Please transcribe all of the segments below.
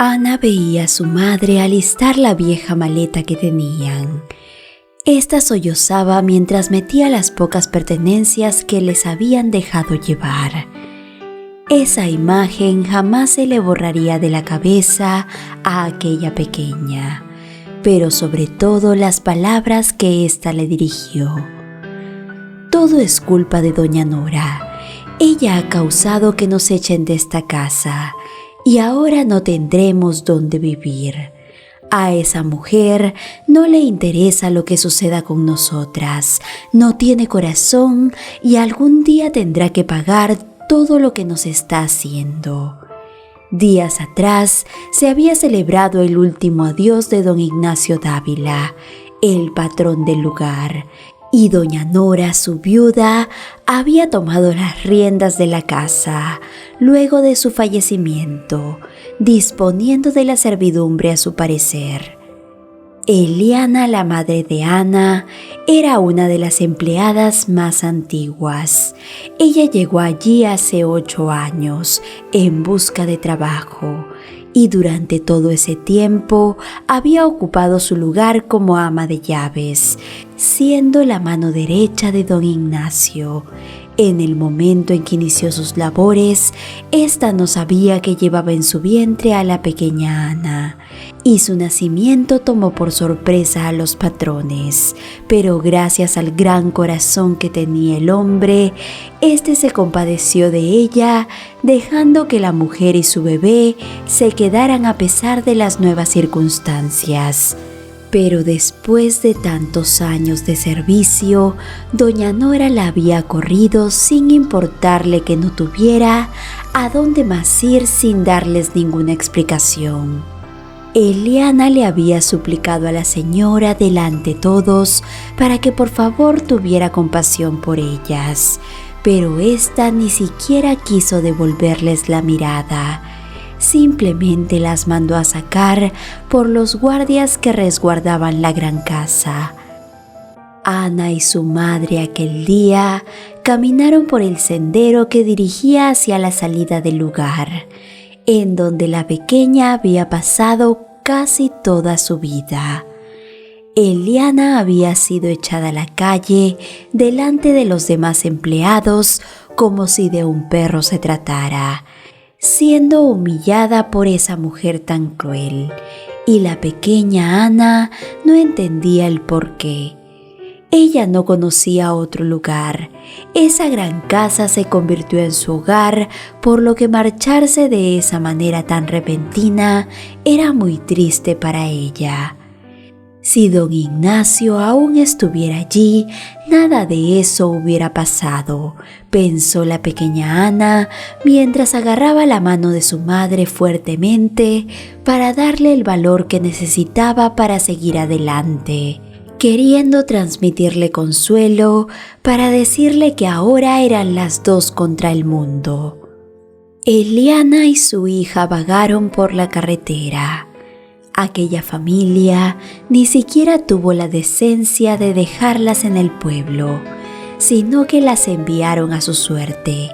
Ana veía a su madre alistar la vieja maleta que tenían. Esta sollozaba mientras metía las pocas pertenencias que les habían dejado llevar. Esa imagen jamás se le borraría de la cabeza a aquella pequeña, pero sobre todo las palabras que ésta le dirigió. Todo es culpa de doña Nora. Ella ha causado que nos echen de esta casa y ahora no tendremos dónde vivir. A esa mujer no le interesa lo que suceda con nosotras, no tiene corazón y algún día tendrá que pagar todo lo que nos está haciendo. Días atrás se había celebrado el último adiós de don Ignacio Dávila, el patrón del lugar, y doña Nora, su viuda, había tomado las riendas de la casa luego de su fallecimiento, disponiendo de la servidumbre a su parecer. Eliana, la madre de Ana, era una de las empleadas más antiguas. Ella llegó allí hace 8 años en busca de trabajo y durante todo ese tiempo había ocupado su lugar como ama de llaves, siendo la mano derecha de don Ignacio. En el momento en que inició sus labores, ésta no sabía que llevaba en su vientre a la pequeña Ana, y su nacimiento tomó por sorpresa a los patrones, pero gracias al gran corazón que tenía el hombre, éste se compadeció de ella, dejando que la mujer y su bebé se quedaran a pesar de las nuevas circunstancias. Pero después de tantos años de servicio, doña Nora la había corrido sin importarle que no tuviera a dónde más ir sin darles ninguna explicación. Eliana le había suplicado a la señora delante de todos para que por favor tuviera compasión por ellas, pero ésta ni siquiera quiso devolverles la mirada. Simplemente las mandó a sacar por los guardias que resguardaban la gran casa. Ana y su madre aquel día caminaron por el sendero que dirigía hacia la salida del lugar, en donde la pequeña había pasado casi toda su vida. Eliana había sido echada a la calle delante de los demás empleados como si de un perro se tratara, siendo humillada por esa mujer tan cruel, y la pequeña Ana no entendía el porqué. Ella no conocía otro lugar. Esa gran casa se convirtió en su hogar, por lo que marcharse de esa manera tan repentina era muy triste para ella. Si don Ignacio aún estuviera allí, nada de eso hubiera pasado, pensó la pequeña Ana mientras agarraba la mano de su madre fuertemente para darle el valor que necesitaba para seguir adelante, queriendo transmitirle consuelo para decirle que ahora eran las dos contra el mundo. Eliana y su hija vagaron por la carretera. Aquella familia ni siquiera tuvo la decencia de dejarlas en el pueblo, sino que las enviaron a su suerte.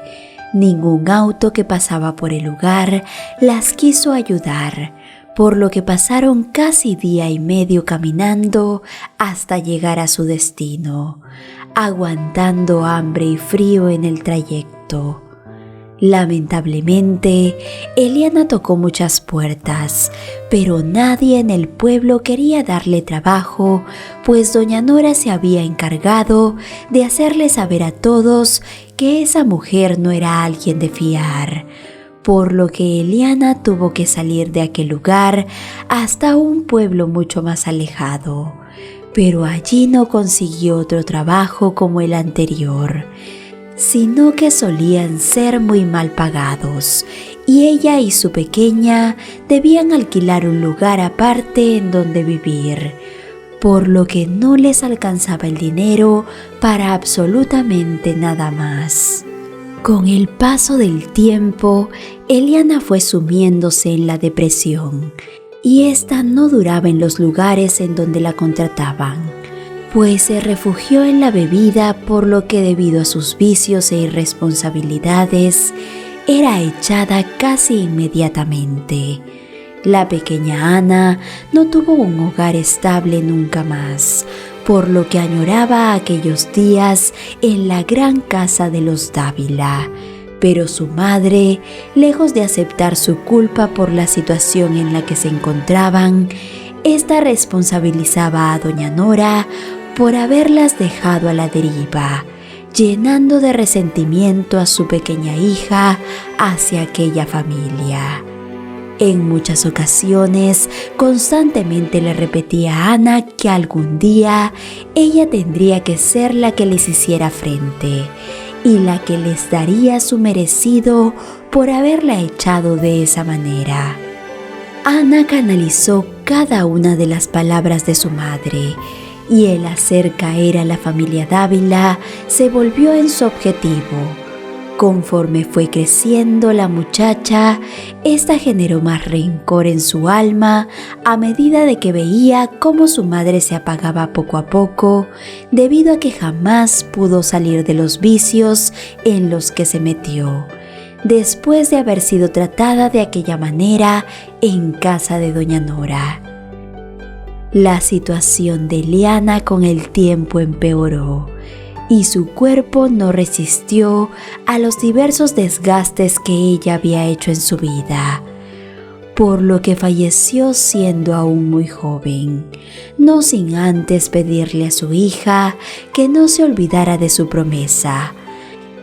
Ningún auto que pasaba por el lugar las quiso ayudar, por lo que pasaron casi día y medio caminando hasta llegar a su destino, aguantando hambre y frío en el trayecto. Lamentablemente, Eliana tocó muchas puertas, pero nadie en el pueblo quería darle trabajo, pues doña Nora se había encargado de hacerle saber a todos que esa mujer no era alguien de fiar, por lo que Eliana tuvo que salir de aquel lugar hasta un pueblo mucho más alejado, pero allí no consiguió otro trabajo como el anterior, sino que solían ser muy mal pagados, y ella y su pequeña debían alquilar un lugar aparte en donde vivir, por lo que no les alcanzaba el dinero para absolutamente nada más. Con el paso del tiempo, Eliana fue sumiéndose en la depresión, y esta no duraba en los lugares en donde la contrataban, pues se refugió en la bebida, por lo que debido a sus vicios e irresponsabilidades, era echada casi inmediatamente. La pequeña Ana no tuvo un hogar estable nunca más, por lo que añoraba aquellos días en la gran casa de los Dávila. Pero su madre, lejos de aceptar su culpa por la situación en la que se encontraban, esta responsabilizaba a doña Nora por haberlas dejado a la deriva, llenando de resentimiento a su pequeña hija hacia aquella familia. En muchas ocasiones, constantemente le repetía a Ana que algún día ella tendría que ser la que les hiciera frente y la que les daría su merecido por haberla echado de esa manera. Ana canalizó cada una de las palabras de su madre y el hacer caer a la familia Dávila se volvió en su objetivo. Conforme fue creciendo la muchacha, esta generó más rencor en su alma a medida de que veía cómo su madre se apagaba poco a poco debido a que jamás pudo salir de los vicios en los que se metió, después de haber sido tratada de aquella manera en casa de doña Nora. La situación de Eliana con el tiempo empeoró y su cuerpo no resistió a los diversos desgastes que ella había hecho en su vida, por lo que falleció siendo aún muy joven, no sin antes pedirle a su hija que no se olvidara de su promesa,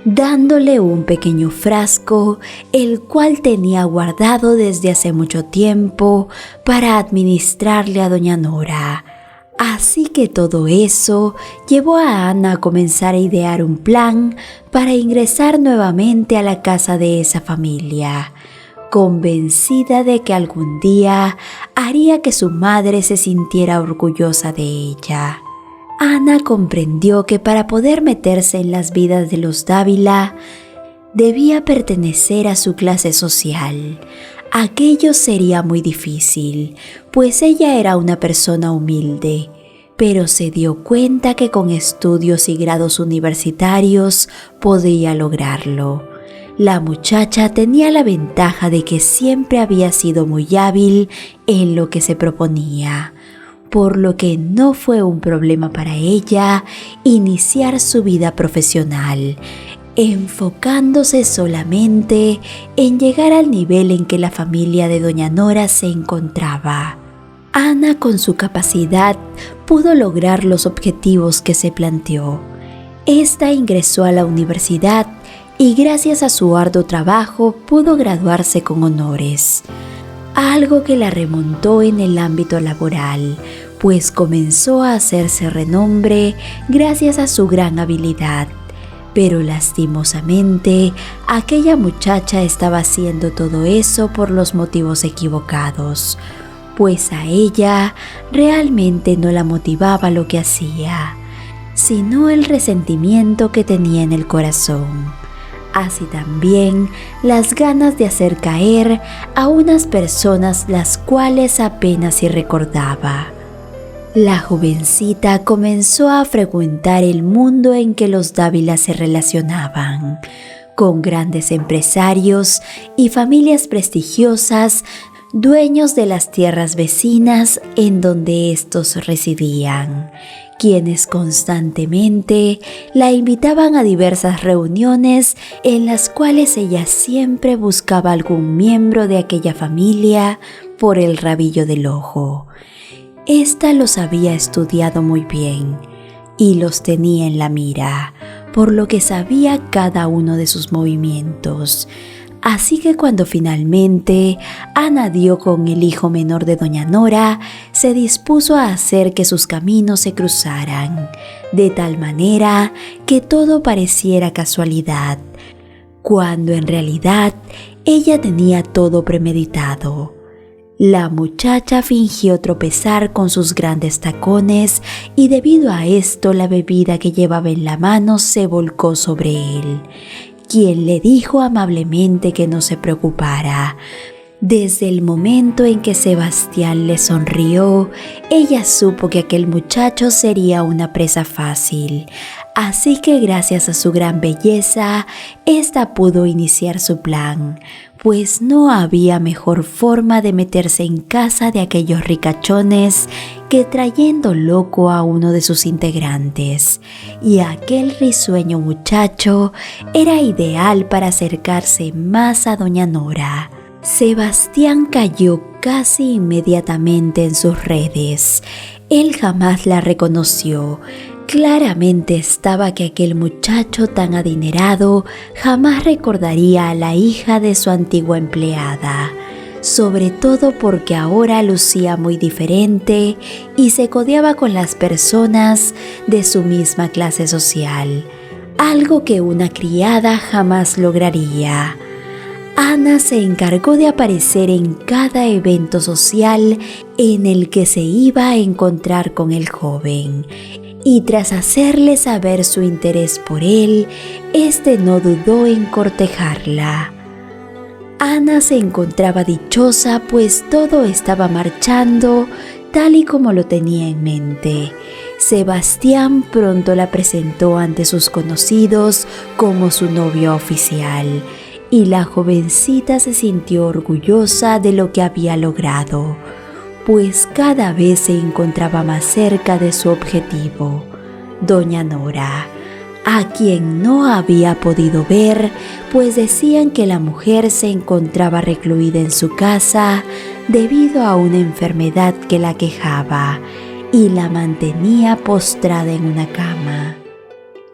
dándole un pequeño frasco, el cual tenía guardado desde hace mucho tiempo para administrarle a doña Nora. Así que todo eso llevó a Ana a comenzar a idear un plan para ingresar nuevamente a la casa de esa familia, convencida de que algún día haría que su madre se sintiera orgullosa de ella. Ana comprendió que para poder meterse en las vidas de los Dávila, debía pertenecer a su clase social. Aquello sería muy difícil, pues ella era una persona humilde, pero se dio cuenta que con estudios y grados universitarios podía lograrlo. La muchacha tenía la ventaja de que siempre había sido muy hábil en lo que se proponía, por lo que no fue un problema para ella iniciar su vida profesional, enfocándose solamente en llegar al nivel en que la familia de doña Nora se encontraba. Ana, con su capacidad, pudo lograr los objetivos que se planteó. Esta ingresó a la universidad y gracias a su arduo trabajo pudo graduarse con honores, algo que la remontó en el ámbito laboral, pues comenzó a hacerse renombre gracias a su gran habilidad. Pero lastimosamente, aquella muchacha estaba haciendo todo eso por los motivos equivocados, pues a ella realmente no la motivaba lo que hacía, sino el resentimiento que tenía en el corazón. Así también las ganas de hacer caer a unas personas las cuales apenas si recordaba. La jovencita comenzó a frecuentar el mundo en que los Dávila se relacionaban, con grandes empresarios y familias prestigiosas, dueños de las tierras vecinas en donde estos residían, quienes constantemente la invitaban a diversas reuniones en las cuales ella siempre buscaba algún miembro de aquella familia por el rabillo del ojo. Esta los había estudiado muy bien y los tenía en la mira, por lo que sabía cada uno de sus movimientos. Así que cuando finalmente Ana dio con el hijo menor de doña Nora, se dispuso a hacer que sus caminos se cruzaran, de tal manera que todo pareciera casualidad, cuando en realidad ella tenía todo premeditado. La muchacha fingió tropezar con sus grandes tacones y debido a esto la bebida que llevaba en la mano se volcó sobre él, quien le dijo amablemente que no se preocupara. Desde el momento en que Sebastián le sonrió, ella supo que aquel muchacho sería una presa fácil, así que gracias a su gran belleza, ésta pudo iniciar su plan, pues no había mejor forma de meterse en casa de aquellos ricachones que trayendo loco a uno de sus integrantes, y aquel risueño muchacho era ideal para acercarse más a doña Nora. Sebastián cayó casi inmediatamente en sus redes. Él jamás la reconoció. Claramente estaba que aquel muchacho tan adinerado jamás recordaría a la hija de su antigua empleada, sobre todo porque ahora lucía muy diferente y se codeaba con las personas de su misma clase social, algo que una criada jamás lograría. Ana se encargó de aparecer en cada evento social en el que se iba a encontrar con el joven, y tras hacerle saber su interés por él, este no dudó en cortejarla. Ana se encontraba dichosa, pues todo estaba marchando tal y como lo tenía en mente. Sebastián pronto la presentó ante sus conocidos como su novio oficial, y la jovencita se sintió orgullosa de lo que había logrado, pues cada vez se encontraba más cerca de su objetivo, doña Nora, a quien no había podido ver, pues decían que la mujer se encontraba recluida en su casa debido a una enfermedad que la quejaba y la mantenía postrada en una cama.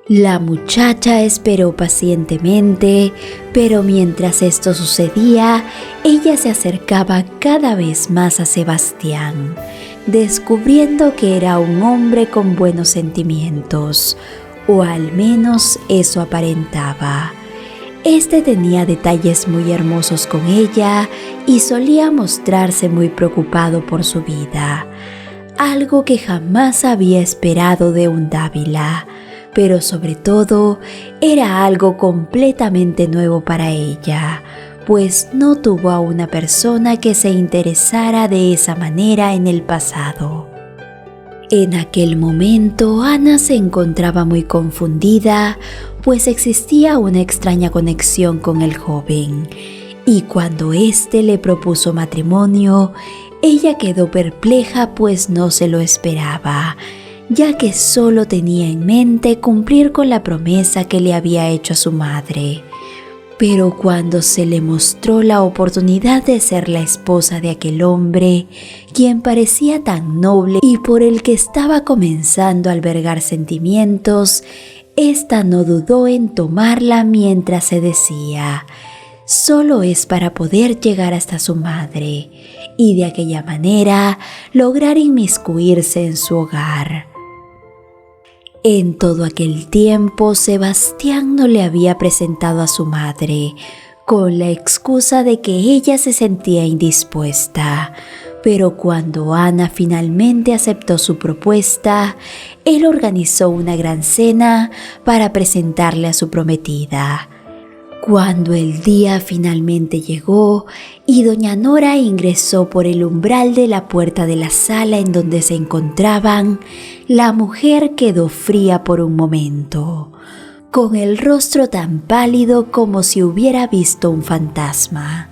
La muchacha esperó pacientemente, pero mientras esto sucedía, ella se acercaba cada vez más a Sebastián, descubriendo que era un hombre con buenos sentimientos, o al menos eso aparentaba. Este tenía detalles muy hermosos con ella y solía mostrarse muy preocupado por su vida, algo que jamás había esperado de un Dávila. Pero sobre todo era algo completamente nuevo para ella, pues no tuvo a una persona que se interesara de esa manera en el pasado. En aquel momento Ana se encontraba muy confundida, pues existía una extraña conexión con el joven, y cuando éste le propuso matrimonio, ella quedó perpleja, pues no se lo esperaba, ya que solo tenía en mente cumplir con la promesa que le había hecho a su madre. Pero cuando se le mostró la oportunidad de ser la esposa de aquel hombre, quien parecía tan noble y por el que estaba comenzando a albergar sentimientos, ésta no dudó en tomarla mientras se decía: solo es para poder llegar hasta su madre y de aquella manera lograr inmiscuirse en su hogar. En todo aquel tiempo, Sebastián no le había presentado a su madre, con la excusa de que ella se sentía indispuesta. Pero cuando Ana finalmente aceptó su propuesta, él organizó una gran cena para presentarle a su prometida. Cuando el día finalmente llegó y doña Nora ingresó por el umbral de la puerta de la sala en donde se encontraban, la mujer quedó fría por un momento, con el rostro tan pálido como si hubiera visto un fantasma,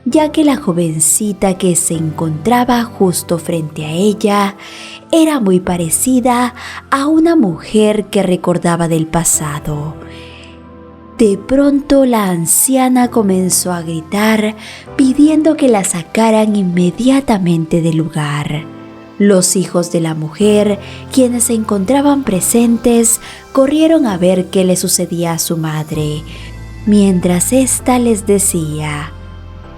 ya que la jovencita que se encontraba justo frente a ella era muy parecida a una mujer que recordaba del pasado. De pronto la anciana comenzó a gritar pidiendo que la sacaran inmediatamente del lugar. Los hijos de la mujer, quienes se encontraban presentes, corrieron a ver qué le sucedía a su madre, mientras ésta les decía: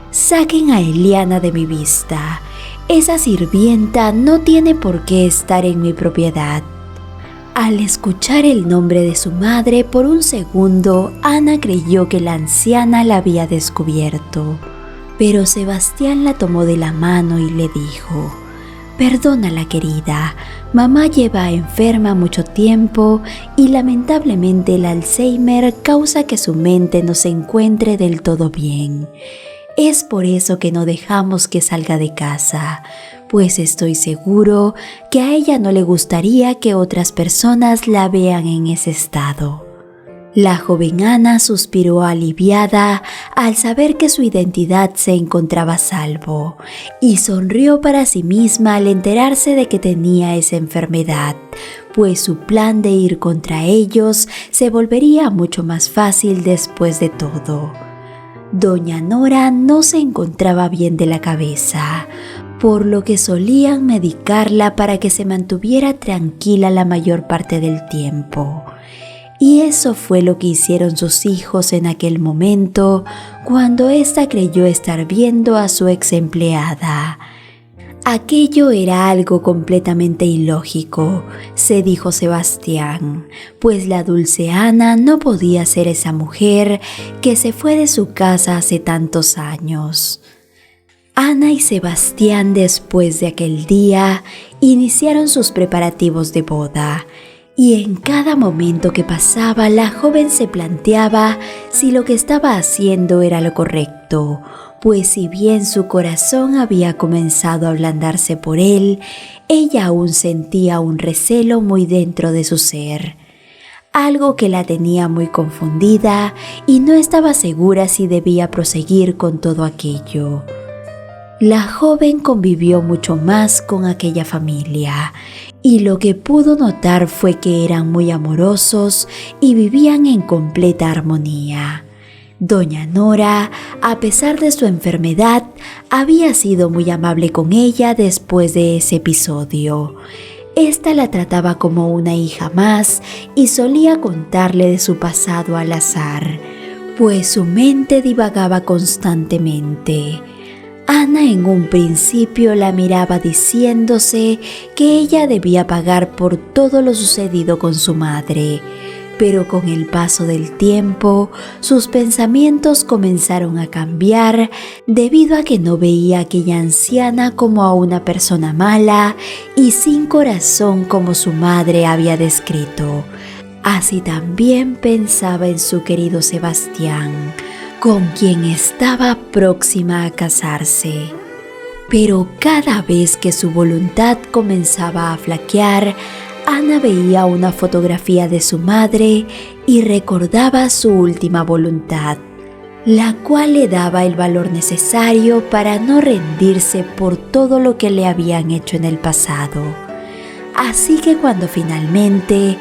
«Saquen a Eliana de mi vista. Esa sirvienta no tiene por qué estar en mi propiedad». Al escuchar el nombre de su madre, por un segundo, Ana creyó que la anciana la había descubierto. Pero Sebastián la tomó de la mano y le dijo: «Perdónala, querida. Mamá lleva enferma mucho tiempo y lamentablemente el Alzheimer causa que su mente no se encuentre del todo bien. Es por eso que no dejamos que salga de casa, pues estoy seguro que a ella no le gustaría que otras personas la vean en ese estado». La joven Ana suspiró aliviada al saber que su identidad se encontraba a salvo y sonrió para sí misma al enterarse de que tenía esa enfermedad, pues su plan de ir contra ellos se volvería mucho más fácil después de todo. Doña Nora no se encontraba bien de la cabeza, por lo que solían medicarla para que se mantuviera tranquila la mayor parte del tiempo. Y eso fue lo que hicieron sus hijos en aquel momento, cuando ésta creyó estar viendo a su ex empleada. Aquello era algo completamente ilógico, se dijo Sebastián, pues la dulce Ana no podía ser esa mujer que se fue de su casa hace tantos años. Ana y Sebastián, después de aquel día, iniciaron sus preparativos de boda. Y en cada momento que pasaba, la joven se planteaba si lo que estaba haciendo era lo correcto, pues si bien su corazón había comenzado a ablandarse por él, ella aún sentía un recelo muy dentro de su ser, algo que la tenía muy confundida y no estaba segura si debía proseguir con todo aquello. La joven convivió mucho más con aquella familia, y lo que pudo notar fue que eran muy amorosos y vivían en completa armonía. Doña Nora, a pesar de su enfermedad, había sido muy amable con ella después de ese episodio. Esta la trataba como una hija más y solía contarle de su pasado al azar, pues su mente divagaba constantemente. Ana en un principio la miraba diciéndose que ella debía pagar por todo lo sucedido con su madre, pero con el paso del tiempo sus pensamientos comenzaron a cambiar debido a que no veía a aquella anciana como a una persona mala y sin corazón como su madre había descrito. Así también pensaba en su querido Sebastián, con quien estaba próxima a casarse. Pero cada vez que su voluntad comenzaba a flaquear, Ana veía una fotografía de su madre y recordaba su última voluntad, la cual le daba el valor necesario para no rendirse por todo lo que le habían hecho en el pasado. Así que cuando finalmente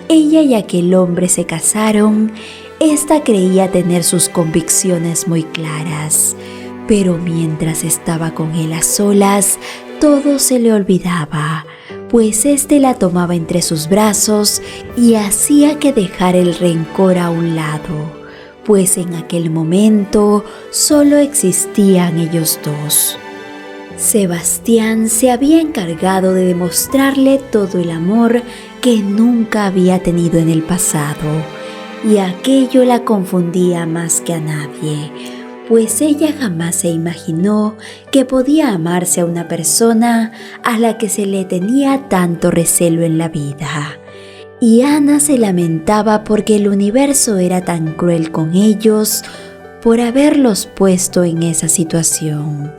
ella y aquel hombre se casaron, esta creía tener sus convicciones muy claras, pero mientras estaba con él a solas, todo se le olvidaba, pues éste la tomaba entre sus brazos y hacía que dejara el rencor a un lado, pues en aquel momento solo existían ellos dos. Sebastián se había encargado de demostrarle todo el amor que nunca había tenido en el pasado, y aquello la confundía más que a nadie, pues ella jamás se imaginó que podía amarse a una persona a la que se le tenía tanto recelo en la vida. Y Ana se lamentaba porque el universo era tan cruel con ellos por haberlos puesto en esa situación,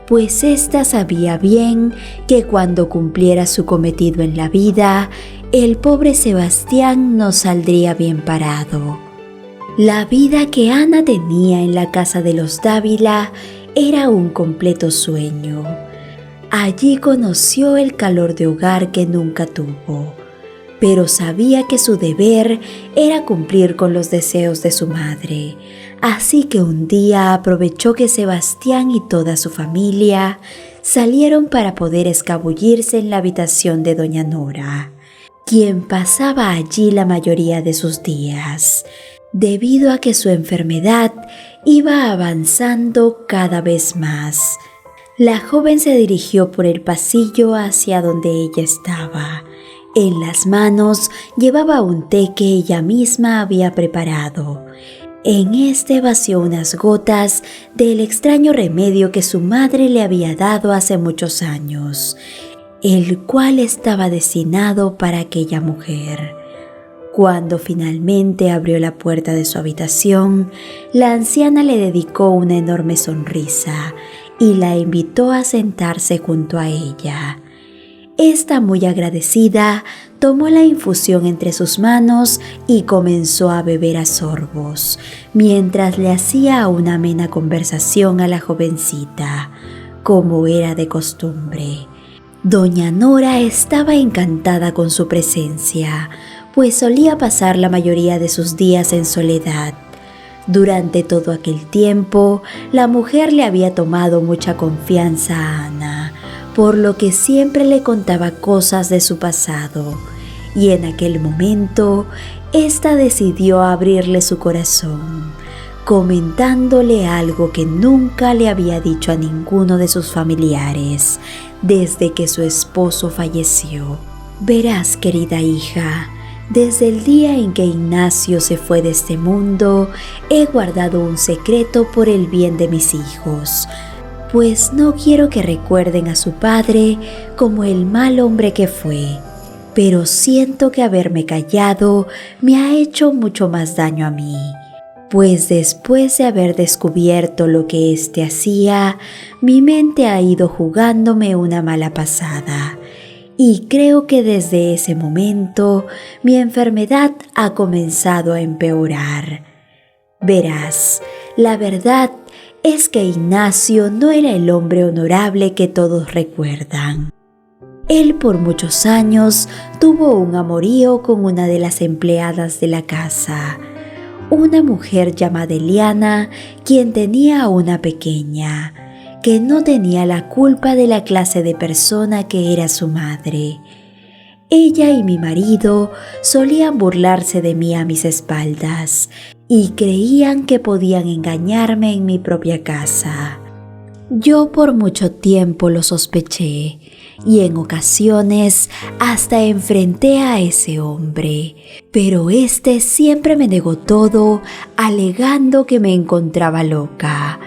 pues ésta sabía bien que cuando cumpliera su cometido en la vida, el pobre Sebastián no saldría bien parado. La vida que Ana tenía en la casa de los Dávila era un completo sueño. Allí conoció el calor de hogar que nunca tuvo, pero sabía que su deber era cumplir con los deseos de su madre. Así que un día aprovechó que Sebastián y toda su familia salieron para poder escabullirse en la habitación de doña Nora, quien pasaba allí la mayoría de sus días, debido a que su enfermedad iba avanzando cada vez más. La joven se dirigió por el pasillo hacia donde ella estaba. En las manos llevaba un té que ella misma había preparado. En este vació unas gotas del extraño remedio que su madre le había dado hace muchos años, el cual estaba destinado para aquella mujer. Cuando finalmente abrió la puerta de su habitación, la anciana le dedicó una enorme sonrisa y la invitó a sentarse junto a ella. Esta, muy agradecida, tomó la infusión entre sus manos y comenzó a beber a sorbos, mientras le hacía una amena conversación a la jovencita, como era de costumbre. Doña Nora estaba encantada con su presencia, pues solía pasar la mayoría de sus días en soledad. Durante todo aquel tiempo, la mujer le había tomado mucha confianza a Ana, por lo que siempre le contaba cosas de su pasado, y en aquel momento, ésta decidió abrirle su corazón, comentándole algo que nunca le había dicho a ninguno de sus familiares desde que su esposo falleció. Verás, querida hija, desde el día en que Ignacio se fue de este mundo, he guardado un secreto por el bien de mis hijos, pues no quiero que recuerden a su padre como el mal hombre que fue, pero siento que haberme callado me ha hecho mucho más daño a mí, pues después de haber descubierto lo que éste hacía, mi mente ha ido jugándome una mala pasada, y creo que desde ese momento mi enfermedad ha comenzado a empeorar. Verás, la verdad es que Ignacio no era el hombre honorable que todos recuerdan. Él por muchos años tuvo un amorío con una de las empleadas de la casa, una mujer llamada Eliana, quien tenía una pequeña, que no tenía la culpa de la clase de persona que era su madre. Ella y mi marido solían burlarse de mí a mis espaldas y creían que podían engañarme en mi propia casa. Yo por mucho tiempo lo sospeché y en ocasiones hasta enfrenté a ese hombre, pero este siempre me negó todo, alegando que me encontraba loca.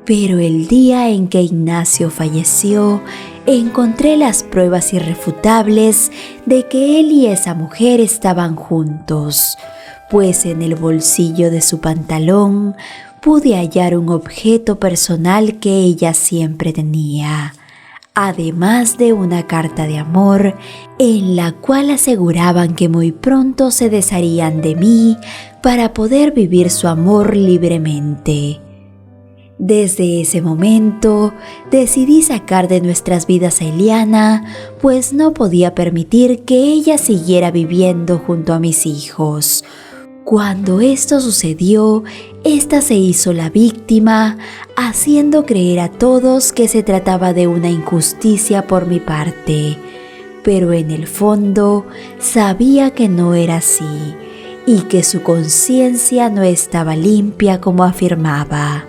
Pero el día en que Ignacio falleció, encontré las pruebas irrefutables de que él y esa mujer estaban juntos, pues en el bolsillo de su pantalón pude hallar un objeto personal que ella siempre tenía, además de una carta de amor en la cual aseguraban que muy pronto se desharían de mí para poder vivir su amor libremente. Desde ese momento decidí sacar de nuestras vidas a Eliana, pues no podía permitir que ella siguiera viviendo junto a mis hijos. Cuando esto sucedió, esta se hizo la víctima, haciendo creer a todos que se trataba de una injusticia por mi parte, pero en el fondo sabía que no era así y que su conciencia no estaba limpia como afirmaba.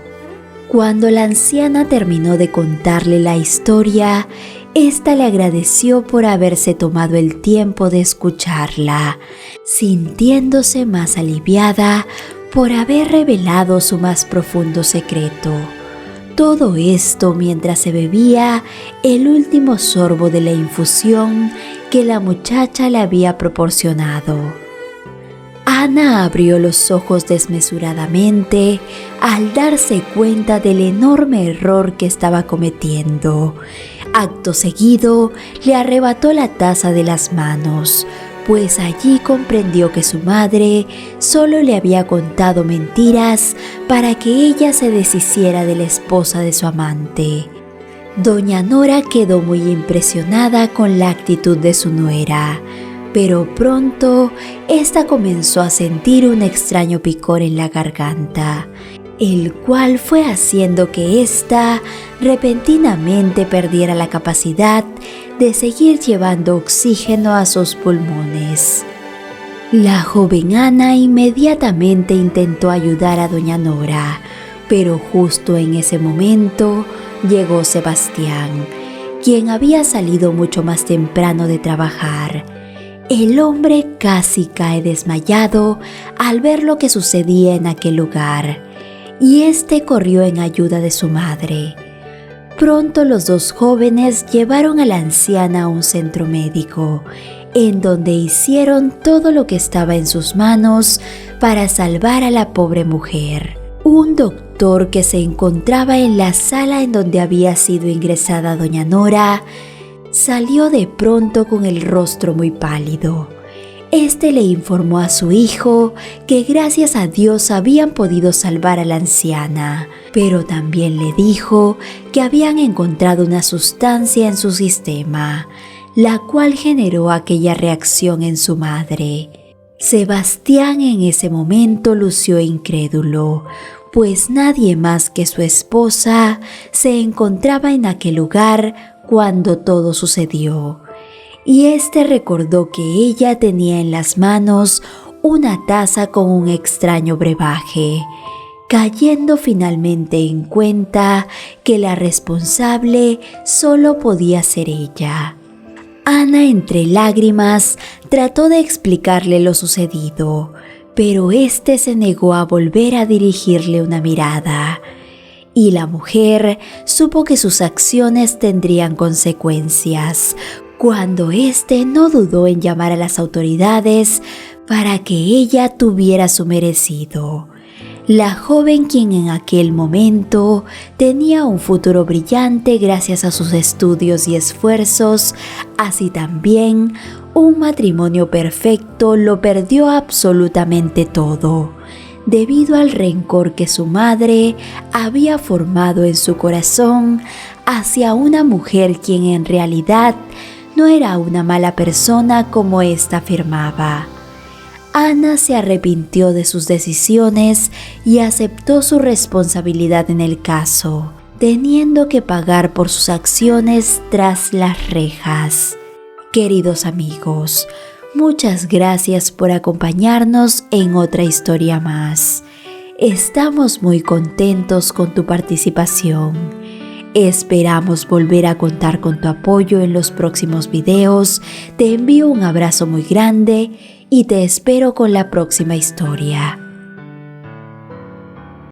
Cuando la anciana terminó de contarle la historia, ésta le agradeció por haberse tomado el tiempo de escucharla, sintiéndose más aliviada por haber revelado su más profundo secreto. Todo esto mientras se bebía el último sorbo de la infusión que la muchacha le había proporcionado. Ana abrió los ojos desmesuradamente al darse cuenta del enorme error que estaba cometiendo. Acto seguido, le arrebató la taza de las manos, pues allí comprendió que su madre solo le había contado mentiras para que ella se deshiciera de la esposa de su amante. Doña Nora quedó muy impresionada con la actitud de su nuera, pero pronto ésta comenzó a sentir un extraño picor en la garganta, el cual fue haciendo que ésta repentinamente perdiera la capacidad de seguir llevando oxígeno a sus pulmones. La joven Ana inmediatamente intentó ayudar a doña Nora, pero justo en ese momento llegó Sebastián, quien había salido mucho más temprano de trabajar. El hombre casi cae desmayado al ver lo que sucedía en aquel lugar, y este corrió en ayuda de su madre. Pronto los dos jóvenes llevaron a la anciana a un centro médico, en donde hicieron todo lo que estaba en sus manos para salvar a la pobre mujer. Un doctor que se encontraba en la sala en donde había sido ingresada doña Nora salió de pronto con el rostro muy pálido. Este le informó a su hijo que gracias a Dios habían podido salvar a la anciana, pero también le dijo que habían encontrado una sustancia en su sistema, la cual generó aquella reacción en su madre. Sebastián en ese momento lució incrédulo, pues nadie más que su esposa se encontraba en aquel lugar cuando todo sucedió. Y este recordó que ella tenía en las manos una taza con un extraño brebaje, cayendo finalmente en cuenta que la responsable solo podía ser ella. Ana, entre lágrimas, trató de explicarle lo sucedido, pero éste se negó a volver a dirigirle una mirada. Y la mujer supo que sus acciones tendrían consecuencias, cuando éste no dudó en llamar a las autoridades para que ella tuviera su merecido. La joven, quien en aquel momento tenía un futuro brillante gracias a sus estudios y esfuerzos, así también un matrimonio perfecto, lo perdió absolutamente todo, debido al rencor que su madre había formado en su corazón hacia una mujer quien en realidad no era una mala persona como ésta afirmaba. Ana se arrepintió de sus decisiones y aceptó su responsabilidad en el caso, teniendo que pagar por sus acciones tras las rejas. Queridos amigos, muchas gracias por acompañarnos en otra historia más. Estamos muy contentos con tu participación. Esperamos volver a contar con tu apoyo en los próximos videos. Te envío un abrazo muy grande y te espero con la próxima historia.